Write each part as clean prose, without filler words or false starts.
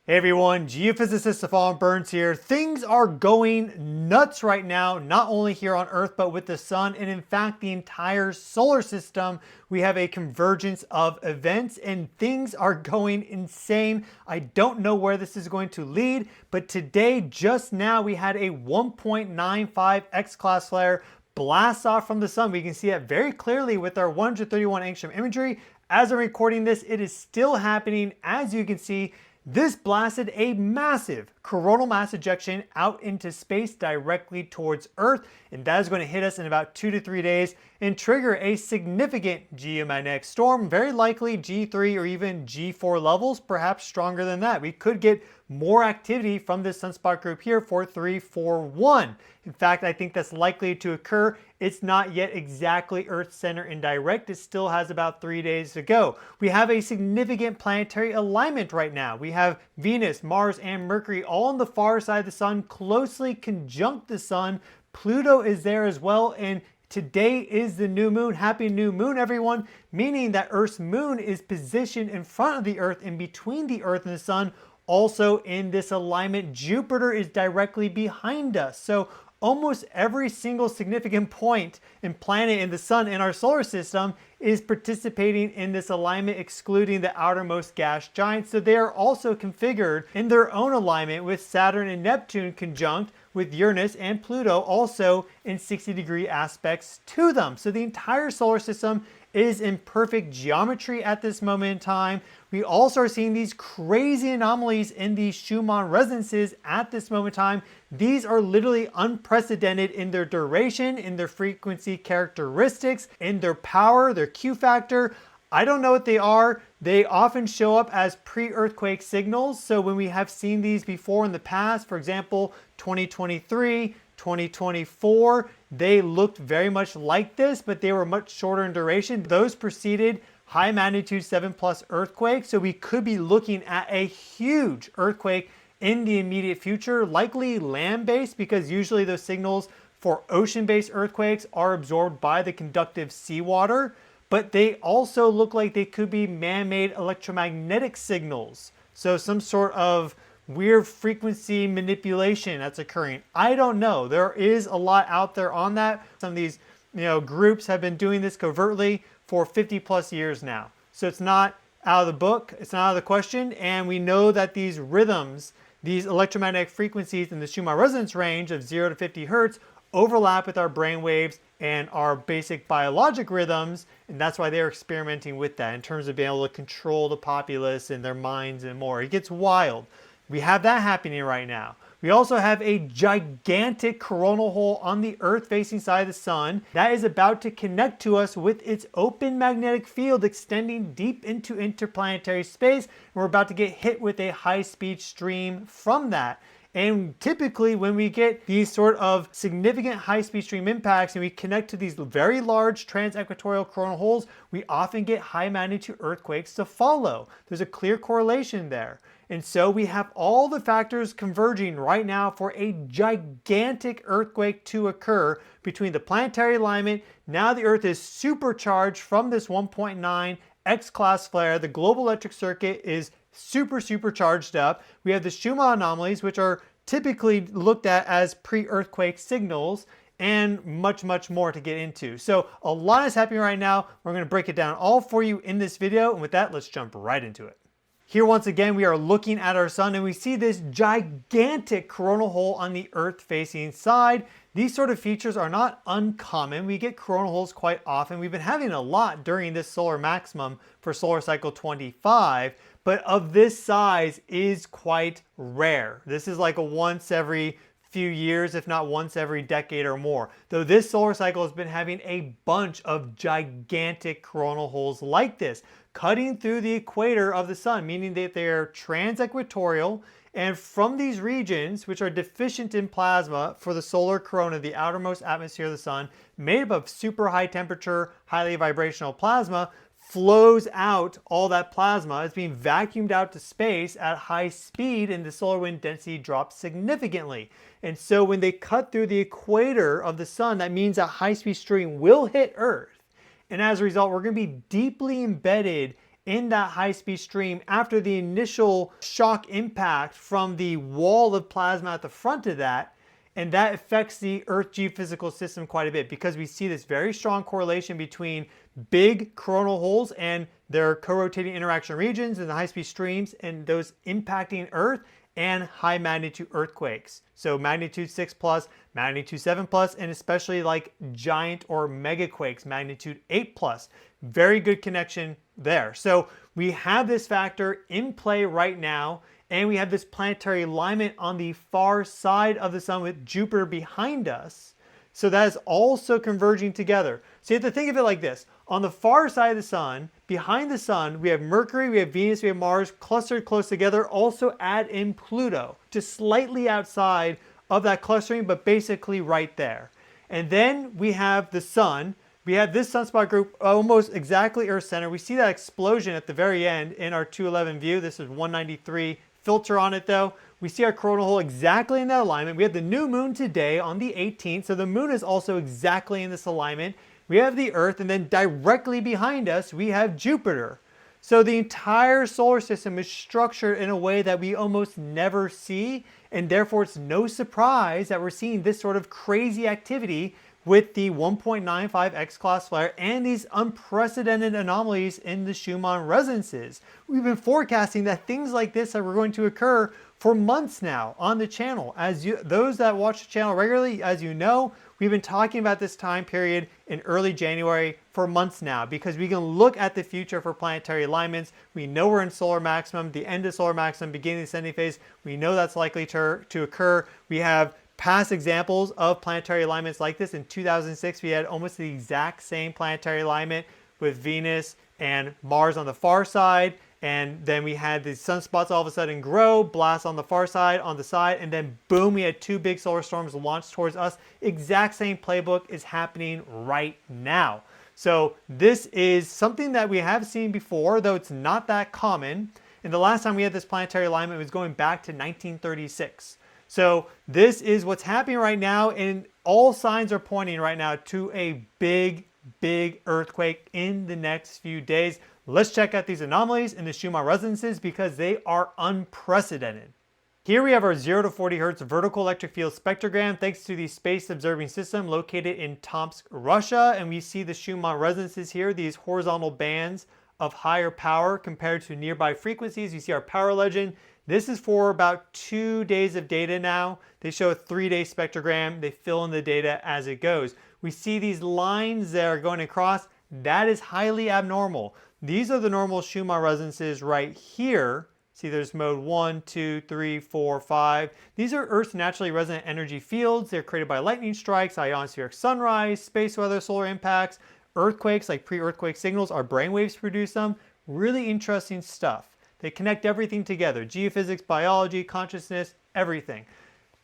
Hey everyone, geophysicist Stefan Burns here. Things are going nuts right now, not only here on Earth, but with the sun, and in fact, the entire solar system. We have a convergence of events, and things are going insane. I don't know where this is going to lead, but today, just now, we had a 1.95 X-class flare blast off from the sun. We can see it very clearly with our 131 angstrom imagery. As I'm recording this, it is still happening. As you can see, this blasted a massive coronal mass ejection out into space directly towards Earth, and that is going to hit us in about 2 to 3 days and trigger a significant geomagnetic storm, very likely G3 or even G4 levels, perhaps stronger than that. We could get more activity from this sunspot group here for 341. In fact, I think that's likely to occur. It's not yet exactly Earth center and direct. It still has about 3 days to go. We have a significant planetary alignment right now. We have Venus, Mars, and Mercury all on the far side of the sun, closely conjunct the sun. Pluto is there as well, and today is the new moon. Happy new moon, everyone, meaning that Earth's moon is positioned in front of the Earth and between the Earth and the sun. Also in this alignment, Jupiter is directly behind us. So almost every single significant point and planet in the sun in our solar system is participating in this alignment, excluding the outermost gas giants. So they are also configured in their own alignment, with Saturn and Neptune conjunct with Uranus and Pluto also in 60-degree aspects to them. So the entire solar system is in perfect geometry at this moment in time. We also are seeing these crazy anomalies in these Schumann resonances at this moment in time. These are literally unprecedented in their duration, in their frequency characteristics, in their power, their Q factor. I don't know what they are. They often show up as pre-earthquake signals. So when we have seen these before in the past, for example, 2023, 2024, they looked very much like this, but they were much shorter in duration. Those preceded high magnitude 7+ earthquakes. So we could be looking at a huge earthquake in the immediate future, likely land-based, because usually those signals for ocean-based earthquakes are absorbed by the conductive seawater. But they also look like they could be man-made electromagnetic signals. So some sort of weird frequency manipulation that's occurring. I don't know. There is a lot out there on that. Some of these, groups have been doing this covertly for 50+ years now. So it's not out of the book. It's not out of the question. And we know that these rhythms, these electromagnetic frequencies in the Schumann resonance range of 0 to 50 hertz overlap with our brain waves and our basic biologic rhythms, and that's why they're experimenting with that in terms of being able to control the populace and their minds and more. It gets wild. We have that happening right now. We also have a gigantic coronal hole on the Earth-facing side of the sun that is about to connect to us with its open magnetic field extending deep into interplanetary space, and we're about to get hit with a high-speed stream from that. And typically when we get these sort of significant high-speed stream impacts and we connect to these very large trans-equatorial coronal holes, we often get high-magnitude earthquakes to follow. There's a clear correlation there. And so we have all the factors converging right now for a gigantic earthquake to occur between the planetary alignment. Now the Earth is supercharged from this 1.9 X-class flare. The global electric circuit is super charged up. We have the Schumann anomalies, which are typically looked at as pre-earthquake signals, and much more to get into. So a lot is happening right now. We're going to break it down all for you in this video. And with that, let's jump right into it. Here once again, we are looking at our sun and we see this gigantic coronal hole on the Earth-facing side. These sort of features are not uncommon. We get coronal holes quite often. We've been having a lot during this solar maximum for solar cycle 25, but of this size is quite rare. This is like a once every few years, if not once every decade or more. Though this solar cycle has been having a bunch of gigantic coronal holes like this, cutting through the equator of the sun, meaning that they are trans-equatorial, and from these regions, which are deficient in plasma for the solar corona, the outermost atmosphere of the sun, made up of super high temperature, highly vibrational plasma, flows out all that plasma. It's being vacuumed out to space at high speed, and the solar wind density drops significantly. And so when they cut through the equator of the sun, that means a high-speed stream will hit Earth. And as a result, we're going to be deeply embedded in that high-speed stream after the initial shock impact from the wall of plasma at the front of that. And that affects the Earth geophysical system quite a bit because we see this very strong correlation between big coronal holes and their co-rotating interaction regions in the high-speed streams and those impacting Earth and high magnitude earthquakes. So magnitude 6 plus, magnitude 7 plus, and especially like giant or megaquakes, magnitude 8 plus. Very good connection there. So we have this factor in play right now, and we have this planetary alignment on the far side of the sun with Jupiter behind us. So that is also converging together. So you have to think of it like this. On the far side of the sun, behind the sun, we have Mercury, we have Venus, we have Mars clustered close together. Also add in Pluto, just slightly outside of that clustering, but basically right there. And then we have the sun. We have this sunspot group almost exactly Earth center. We see that explosion at the very end in our 211 view. This is 193 filter on it though. We see our coronal hole exactly in that alignment. We have the new moon today on the 18th. So the moon is also exactly in this alignment. We have the Earth, and then directly behind us, we have Jupiter. So the entire solar system is structured in a way that we almost never see. And therefore it's no surprise that we're seeing this sort of crazy activity with the 1.95 X-class flare and these unprecedented anomalies in the Schumann resonances. We've been forecasting that things like this are going to occur for months now on the channel. Those that watch the channel regularly, as you know, we've been talking about this time period in early January for months now because we can look at the future for planetary alignments. We know we're in solar maximum, the end of solar maximum, beginning of the ascending phase. We know that's likely to occur. We have past examples of planetary alignments like this. In 2006, we had almost the exact same planetary alignment with Venus and Mars on the far side. And then we had the sunspots all of a sudden grow, blast on the far side, on the side, and then boom, we had two big solar storms launched towards us. Exact same playbook is happening right now. So this is something that we have seen before, though it's not that common. And the last time we had this planetary alignment was going back to 1936. So this is what's happening right now, and all signs are pointing right now to a big earthquake in the next few days. Let's check out these anomalies in the Schumann resonances because they are unprecedented. Here we have our 0 to 40 Hertz vertical electric field spectrogram thanks to the space observing system located in Tomsk, Russia. And we see the Schumann resonances here, these horizontal bands of higher power compared to nearby frequencies. You see our power legend. This is for about 2 days of data now. They show a 3-day spectrogram. They fill in the data as it goes. We see these lines that are going across. That is highly abnormal. These are the normal Schumann resonances right here. See, there's mode 1, 2, 3, 4, 5. These are Earth's naturally resonant energy fields. They're created by lightning strikes, ionospheric sunrise, space weather, solar impacts, earthquakes, like pre-earthquake signals. Our brainwaves produce them. Really interesting stuff. They connect everything together. Geophysics, biology, consciousness, everything.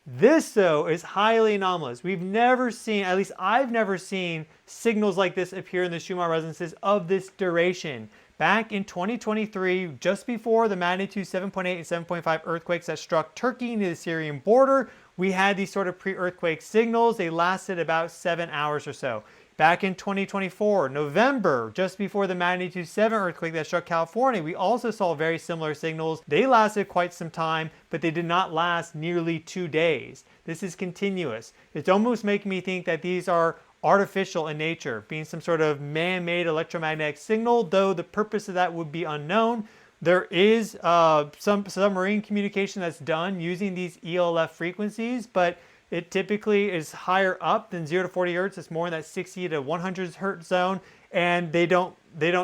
This, though, is highly anomalous. We've never seen, at least I've never seen, signals like this appear in the Schumann resonances of this duration. Back in 2023, just before the magnitude 7.8 and 7.5 earthquakes that struck Turkey near the Syrian border, we had these sort of pre-earthquake signals. They lasted about 7 hours or so. Back in 2024, November, just before the magnitude 7 earthquake that struck California, we also saw very similar signals. They lasted quite some time, but they did not last nearly 2 days. This is continuous. It's almost making me think that these are artificial in nature, being some sort of man-made electromagnetic signal, though the purpose of that would be unknown. There is some submarine communication that's done using these ELF frequencies, but it typically is higher up than 0 to 40 hertz. It's more in that 60 to 100 hertz zone, and they don't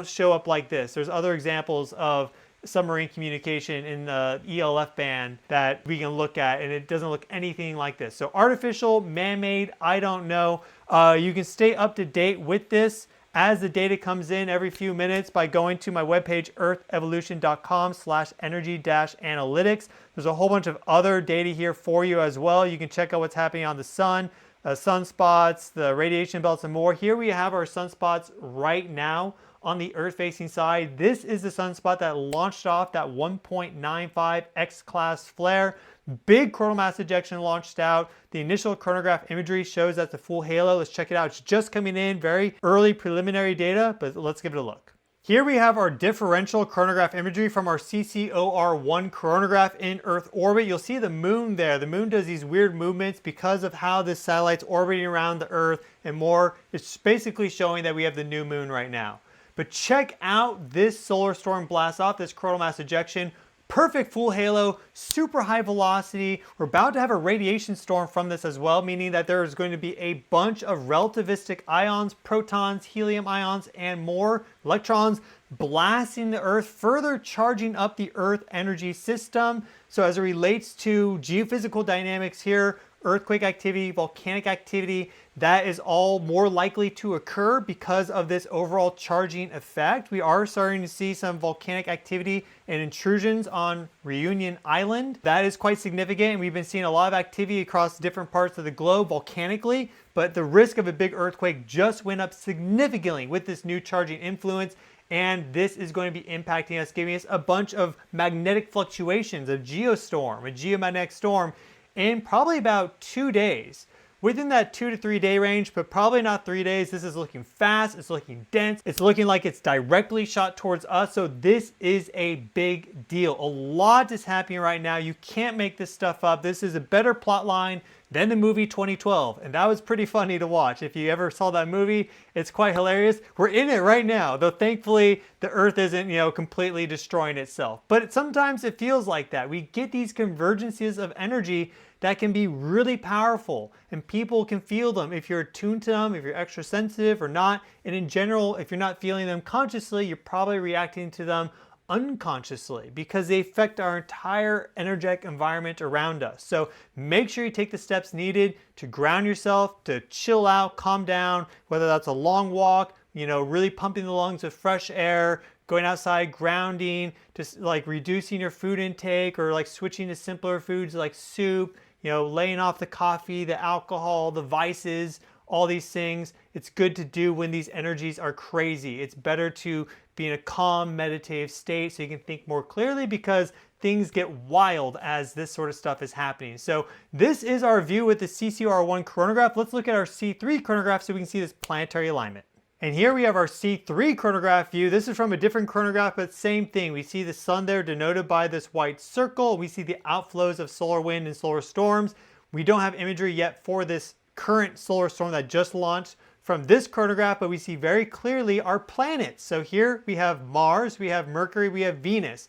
show up like this. There's other examples of submarine communication in the ELF band that we can look at, and it doesn't look anything like this. So artificial, man-made, I don't know. You can stay up to date with this as the data comes in every few minutes by going to my webpage, earthevolution.com/energy-analytics. There's a whole bunch of other data here for you as well. You can check out what's happening on the sun, sunspots, the radiation belts, and more. Here we have our sunspots right now on the Earth-facing side. This is the sunspot that launched off that 1.95 X-class flare. Big coronal mass ejection launched out. The initial chronograph imagery shows that's a full halo. Let's check it out. It's just coming in, very early preliminary data, but let's give it a look. Here we have our differential coronagraph imagery from our CCOR1 coronagraph in Earth orbit. You'll see the moon there. The moon does these weird movements because of how this satellite's orbiting around the Earth and more. It's basically showing that we have the new moon right now. But check out this solar storm blast off, this coronal mass ejection. Perfect full halo, super high velocity. We're about to have a radiation storm from this as well, meaning that there is going to be a bunch of relativistic ions, protons, helium ions, and more electrons blasting the Earth, further charging up the Earth energy system. So as it relates to geophysical dynamics here, earthquake activity, volcanic activity, that is all more likely to occur because of this overall charging effect. We are starting to see some volcanic activity and intrusions on Reunion Island. That is quite significant, and we've been seeing a lot of activity across different parts of the globe volcanically, but the risk of a big earthquake just went up significantly with this new charging influence. And this is going to be impacting us, giving us a bunch of magnetic fluctuations, a geostorm, a geomagnetic storm, in probably about 2 days. Within that 2 to 3 day range, but probably not 3 days. This is looking fast, it's looking dense, it's looking like it's directly shot towards us. So this is a big deal. A lot is happening right now. You can't make this stuff up. This is a better plot line than the movie 2012. And that was pretty funny to watch. If you ever saw that movie, it's quite hilarious. We're in it right now, though thankfully the Earth isn't, completely destroying itself. But sometimes it feels like that. We get these convergences of energy that can be really powerful, and people can feel them if you're attuned to them, if you're extra sensitive or not. And in general, if you're not feeling them consciously, you're probably reacting to them unconsciously because they affect our entire energetic environment around us. So make sure you take the steps needed to ground yourself, to chill out, calm down, whether that's a long walk, really pumping the lungs with fresh air, going outside, grounding, just like reducing your food intake or like switching to simpler foods like soup, laying off the coffee, the alcohol, the vices, all these things. It's good to do when these energies are crazy. It's better to be in a calm, meditative state so you can think more clearly because things get wild as this sort of stuff is happening. So this is our view with the CCR1 coronagraph. Let's look at our C3 coronagraph so we can see this planetary alignment. And here we have our C3 coronagraph view. This is from a different coronagraph, but same thing. We see the sun there denoted by this white circle. We see the outflows of solar wind and solar storms. We don't have imagery yet for this current solar storm that just launched from this coronagraph, but we see very clearly our planets. So here we have Mars, we have Mercury, we have Venus.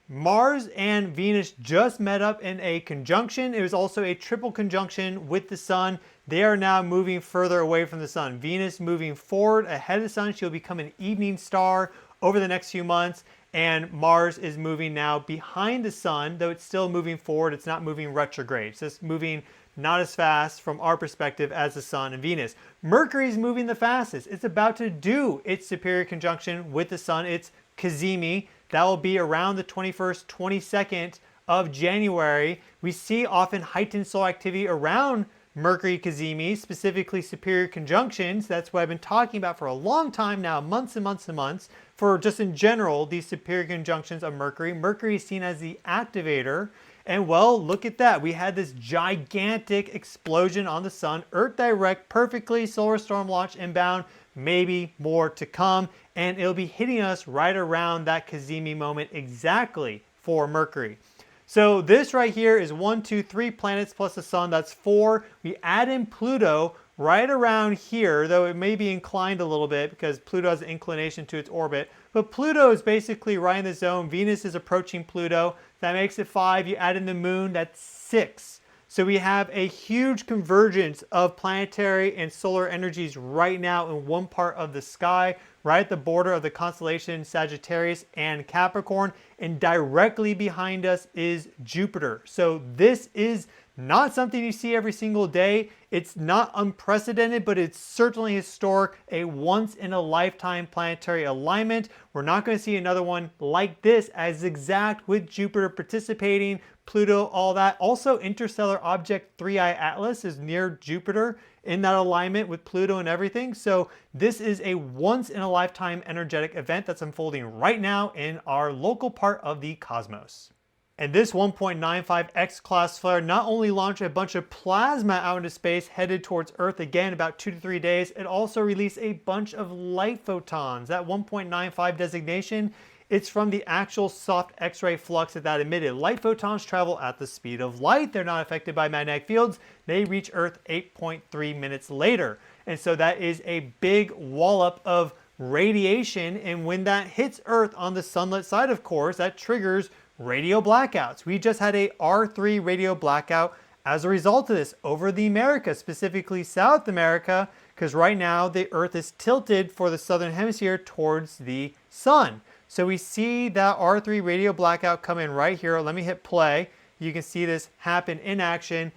Mars and Venus just met up in a conjunction. It was also a triple conjunction with the sun. They are now moving further away from the sun. Venus moving forward ahead of the sun. She'll become an evening star over the next few months. And Mars is moving now behind the sun, though it's still moving forward. It's not moving retrograde. It's just moving not as fast from our perspective as the sun and Venus. Mercury is moving the fastest. It's about to do its superior conjunction with the sun. It's cazimi. That will be around the 21st, 22nd of January. We see often heightened solar activity around Mercury cazimi, specifically superior conjunctions. That's what I've been talking about for a long time now, months and months and months, for just in general, these superior conjunctions of Mercury. Mercury is seen as the activator. And well, look at that. We had this gigantic explosion on the sun, Earth direct, perfectly, solar storm launch inbound, maybe more to come. And it'll be hitting us right around that cazimi moment exactly for Mercury. So this right here is 1, 2, 3 planets plus the sun. That's 4. We add in Pluto right around here, though it may be inclined a little bit because Pluto has an inclination to its orbit. But Pluto is basically right in the zone. Venus is approaching Pluto. That makes it 5. You add in the moon, that's 6. So we have a huge convergence of planetary and solar energies right now in one part of the sky, right at the border of the constellation Sagittarius and Capricorn, and directly behind us is Jupiter. So this is not something you see every single day. It's not unprecedented, but it's certainly historic, a once-in-a-lifetime planetary alignment. We're not going to see another one like this as exact with Jupiter participating, Pluto, all that. Also, interstellar object 3I Atlas is near Jupiter in that alignment with Pluto and everything. So this is a once-in-a-lifetime energetic event that's unfolding right now in our local part of the cosmos. And this 1.95 X-class flare not only launched a bunch of plasma out into space headed towards Earth again about 2 to 3 days, it also released a bunch of light photons. That 1.95 designation, it's from the actual soft X-ray flux that emitted. Light photons travel at the speed of light. They're not affected by magnetic fields. They reach Earth 8.3 minutes later. And so that is a big wallop of radiation. And when that hits Earth on the sunlit side, of course, that triggers radio blackouts. We just had a R3 radio blackout as a result of this over the Americas, specifically South America, because right now the Earth is tilted for the southern hemisphere towards the sun. So we see that R3 radio blackout come in right here. Let me hit play. You can see this happen in action.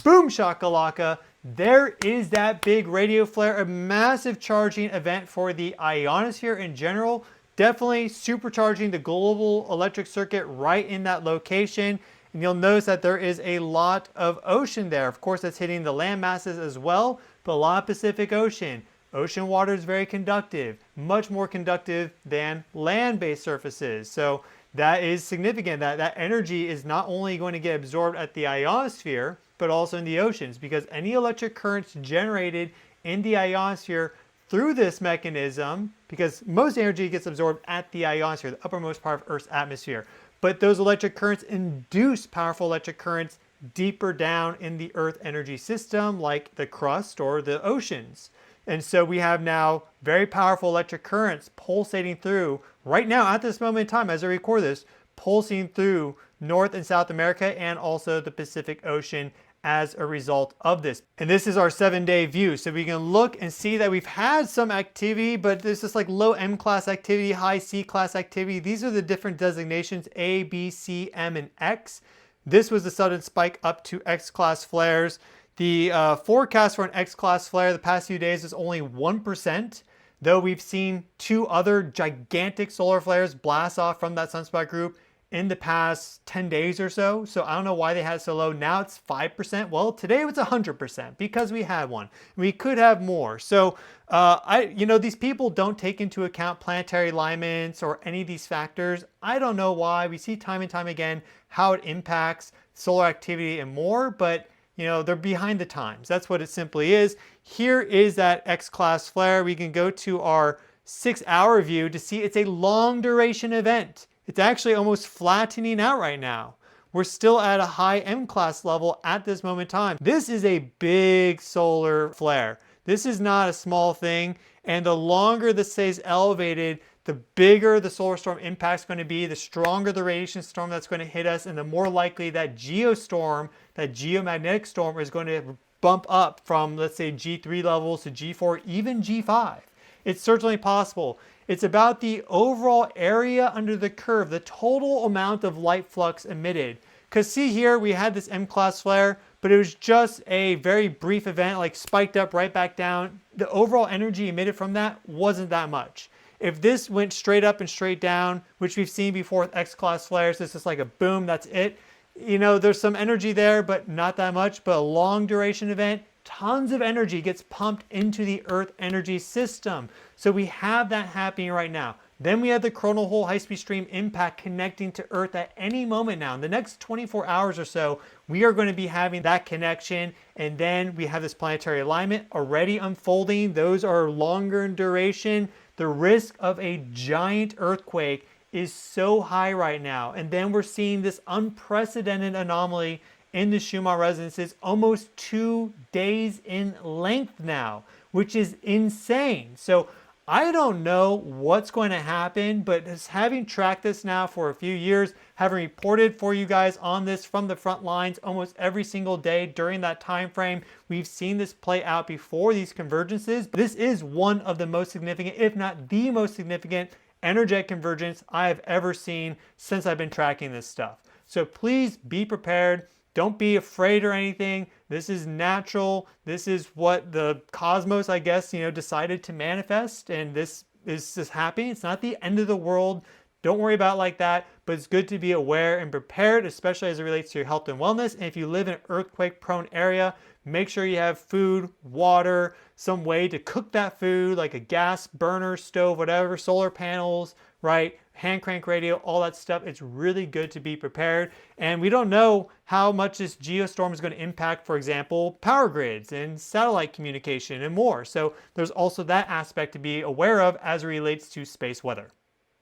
Boom shakalaka. There is that big radio flare, a massive charging event for the ionosphere in general. Definitely supercharging the global electric circuit right in that location. And you'll notice that there is a lot of ocean there. Of course, that's hitting the land masses as well, but a lot of Pacific Ocean. Ocean water is very conductive, much more conductive than land-based surfaces. So that is significant. That energy is not only going to get absorbed at the ionosphere, but also in the oceans, because any electric currents generated in the ionosphere through this mechanism, because most energy gets absorbed at the ionosphere, the uppermost part of Earth's atmosphere. But those electric currents induce powerful electric currents deeper down in the Earth energy system, like the crust or the oceans. And so we have now very powerful electric currents pulsating through, right now at this moment in time as I record this, pulsing through North and South America and also the Pacific Ocean as a result of this. And this is our 7-day view. So we can look and see that we've had some activity, but there's just like low M class activity, high C class activity. These are the different designations, A, B, C, M, and X. This was the sudden spike up to X class flares. The forecast for an X class flare the past few days is only 1%, though we've seen 2 other gigantic solar flares blast off from that sunspot group in the past 10 days or so. So I don't know why they had it so low. Now it's 5%. Well, today it was 100% because we had one. We could have more. So these people don't take into account planetary alignments or any of these factors. I don't know why. We see time and time again how it impacts solar activity and more, but they're behind the times. That's what it simply is. Here is that X-class flare. We can go to our 6-hour view to see it's a long duration event. It's actually almost flattening out right now. We're still at a high M class level at this moment in time. This is a big solar flare. This is not a small thing. And the longer this stays elevated, the bigger the solar storm impact is going to be, the stronger the radiation storm that's going to hit us, and the more likely that geostorm, that geomagnetic storm, is going to bump up from, let's say, G3 levels to G4, even G5. It's certainly possible. It's about the overall area under the curve, the total amount of light flux emitted. Because see here, we had this M-class flare, but it was just a very brief event, like spiked up right back down. The overall energy emitted from that wasn't that much. If this went straight up and straight down, which we've seen before with X-class flares, this is like a boom, that's it. There's some energy there, but not that much. But a long duration event, tons of energy gets pumped into the Earth energy system. So we have that happening right now. Then we have the coronal hole high-speed stream impact connecting to Earth at any moment now. In the next 24 hours or so, we are going to be having that connection. And then we have this planetary alignment already unfolding. Those are longer in duration. The risk of a giant earthquake is so high right now. And then we're seeing this unprecedented anomaly in the Schumann resonances, almost 2 days in length now, which is insane. So I don't know what's going to happen, but just having tracked this now for a few years, having reported for you guys on this from the front lines almost every single day during that time frame, we've seen this play out before, these convergences. This is one of the most significant, if not the most significant, energetic convergence I have ever seen since I've been tracking this stuff. So please be prepared. Don't be afraid or anything. This is natural. This is what the cosmos, I guess, decided to manifest. And this is just happening. It's not the end of the world. Don't worry about it like that. But it's good to be aware and prepared, especially as it relates to your health and wellness. And if you live in an earthquake-prone area, make sure you have food, water, some way to cook that food, like a gas burner, stove, whatever, solar panels, right? hand crank radio, all that stuff. It's really good to be prepared. And we don't know how much this geostorm is going to impact, for example, power grids and satellite communication and more. So there's also that aspect to be aware of as it relates to space weather.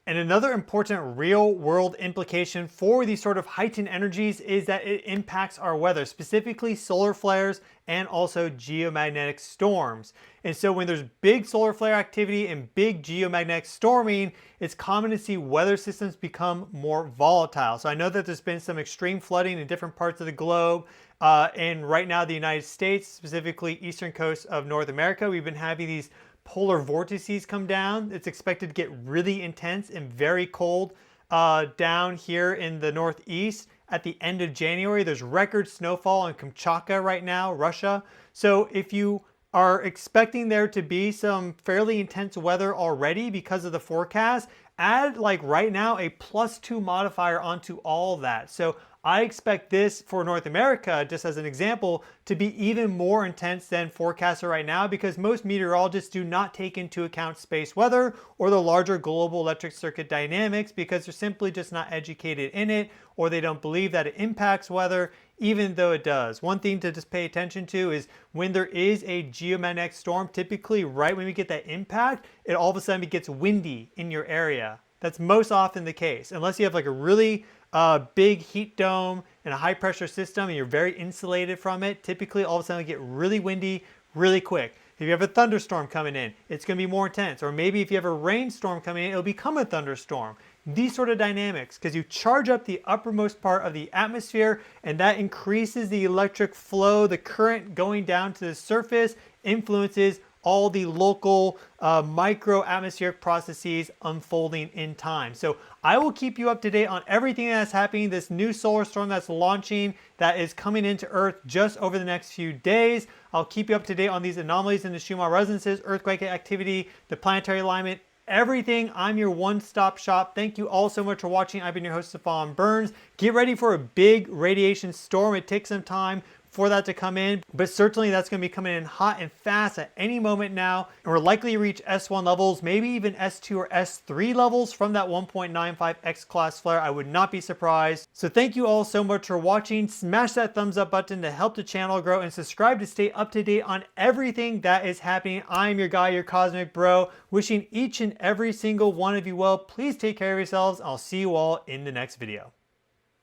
And another important real world implication for these sort of heightened energies is that it impacts our weather, specifically solar flares and also geomagnetic storms. And so when there's big solar flare activity and big geomagnetic storming, it's common to see weather systems become more volatile. So I know that there's been some extreme flooding in different parts of the globe. And right now, the United States, specifically eastern coast of North America, we've been having these polar vortices come down. It's expected to get really intense and very cold down here in the Northeast at the end of January. There's record snowfall in Kamchatka right now, Russia. So if you are expecting there to be some fairly intense weather already because of the forecast, add like right now a +2 modifier onto all of that. So I expect this for North America, just as an example, to be even more intense than forecasted right now because most meteorologists do not take into account space weather or the larger global electric circuit dynamics because they're simply just not educated in it, or they don't believe that it impacts weather, even though it does. One thing to just pay attention to is when there is a geomagnetic storm, typically right when we get that impact, it all of a sudden it gets windy in your area. That's most often the case, unless you have like a really big heat dome and a high pressure system and you're very insulated from it. Typically all of a sudden it get really windy really quick. If you have a thunderstorm coming in, it's going to be more intense. Or maybe if you have a rainstorm coming in, it'll become a thunderstorm. These sort of dynamics, because you charge up the uppermost part of the atmosphere and that increases the electric flow, the current going down to the surface influences all the local micro atmospheric processes unfolding in time. So I will keep you up to date on everything that's happening, this new solar storm that's launching, that is coming into Earth just over the next few days. I'll keep you up to date on these anomalies in the Schumann resonances, earthquake activity, the planetary alignment, everything. I'm your one-stop shop. Thank you all so much for watching. I've been your host, Stefan Burns. Get ready for a big radiation storm. It takes some time for that to come in, but certainly that's going to be coming in hot and fast at any moment now, and we're likely to reach S1 levels, maybe even S2 or S3 levels from that 1.95 X-class flare. I would not be surprised. So thank you all so much for watching. Smash that thumbs up button to help the channel grow and subscribe to stay up to date on everything that is happening. I'm your guy, your cosmic bro, wishing each and every single one of you well. Please take care of yourselves. I'll see you all in the next video.